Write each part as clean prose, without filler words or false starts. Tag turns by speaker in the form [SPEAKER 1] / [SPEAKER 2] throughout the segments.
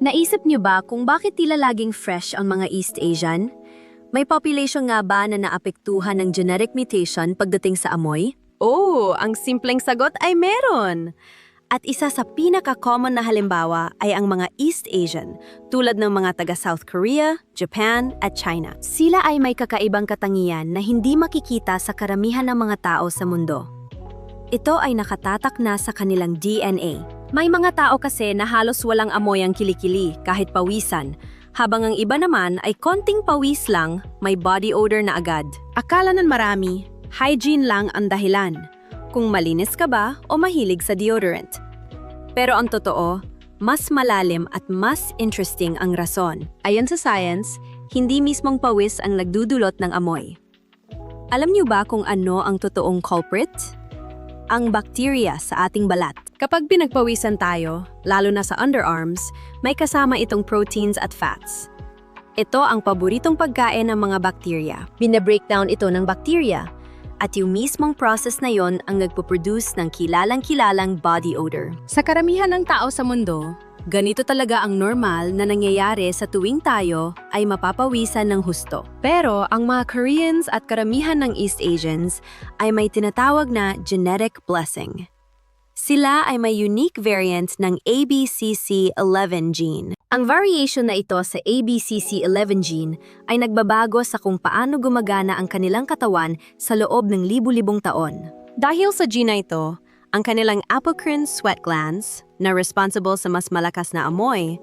[SPEAKER 1] Naisip niyo ba kung bakit tila laging fresh ang mga East Asian? May population nga ba na naapektuhan ng genetic mutation pagdating sa amoy?
[SPEAKER 2] Oh, ang simpleng sagot ay meron. At isa sa pinaka-common na halimbawa ay ang mga East Asian, tulad ng mga taga South Korea, Japan at China.
[SPEAKER 1] Sila ay may kakaibang katangian na hindi makikita sa karamihan ng mga tao sa mundo. Ito ay nakatatak na sa kanilang DNA. May mga tao kasi na halos walang amoy ang kilikili kahit pawisan, habang ang iba naman ay konting pawis lang, may body odor na agad.
[SPEAKER 2] Akala ng marami, hygiene lang ang dahilan. Kung malinis ka ba o mahilig sa deodorant. Pero ang totoo, mas malalim at mas interesting ang rason.
[SPEAKER 1] Ayon sa science, hindi mismong pawis ang nagdudulot ng amoy. Alam niyo ba kung ano ang totoong culprit? Ang bacteria sa ating balat.
[SPEAKER 2] Kapag pinagpawisan tayo, lalo na sa underarms, may kasama itong proteins at fats. Ito ang paboritong pagkain ng mga bakterya.
[SPEAKER 1] Bina-breakdown ito ng bacteria. At yung mismong process na yon ang nagpo-produce ng kilalang-kilalang body odor.
[SPEAKER 2] Sa karamihan ng tao sa mundo, ganito talaga ang normal na nangyayari sa tuwing tayo ay mapapawisan ng husto. Pero ang mga Koreans at karamihan ng East Asians ay may tinatawag na genetic blessing. Sila ay may unique variant ng ABCC11 gene.
[SPEAKER 1] Ang variation na ito sa ABCC11 gene ay nagbabago sa kung paano gumagana ang kanilang katawan sa loob ng libu-libong taon.
[SPEAKER 2] Dahil sa gene na ito, ang kanilang apocrine sweat glands, na responsible sa mas malakas na amoy,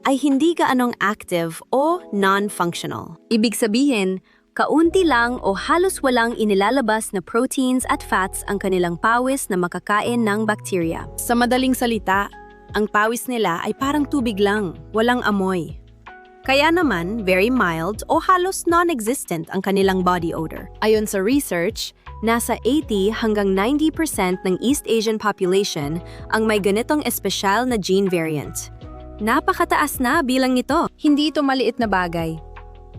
[SPEAKER 2] ay hindi gaanong active o non-functional.
[SPEAKER 1] Ibig sabihin, kaunti lang o halos walang inilalabas na proteins at fats ang kanilang pawis na makakain ng bakterya.
[SPEAKER 2] Sa madaling salita, ang pawis nila ay parang tubig lang, walang amoy. Kaya naman, very mild o halos non-existent ang kanilang body odor. Ayon sa research, nasa 80 hanggang 90% ng East Asian population ang may ganitong espesyal na gene variant. Napakataas na bilang nito. Hindi ito maliit na bagay.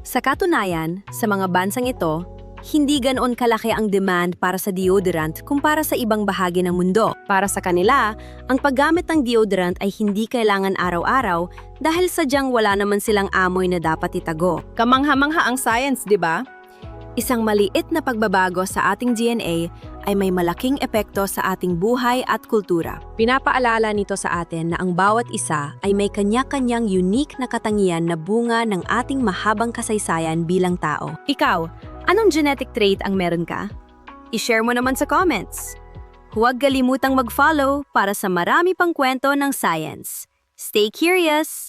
[SPEAKER 2] Sa katunayan, sa mga bansang ito, hindi ganoon kalaki ang demand para sa deodorant kumpara sa ibang bahagi ng mundo. Para sa kanila, ang paggamit ng deodorant ay hindi kailangan araw-araw dahil sadyang wala naman silang amoy na dapat itago. Kamangha-mangha ang science, di ba? Isang maliit na pagbabago sa ating DNA ay may malaking epekto sa ating buhay at kultura. Pinapaalala nito sa atin na ang bawat isa ay may kanya-kanyang unique na katangian na bunga ng ating mahabang kasaysayan bilang tao. Ikaw, anong genetic trait ang meron ka? I-share mo naman sa comments. Huwag kalimutang mag-follow para sa marami pang kwento ng science. Stay curious!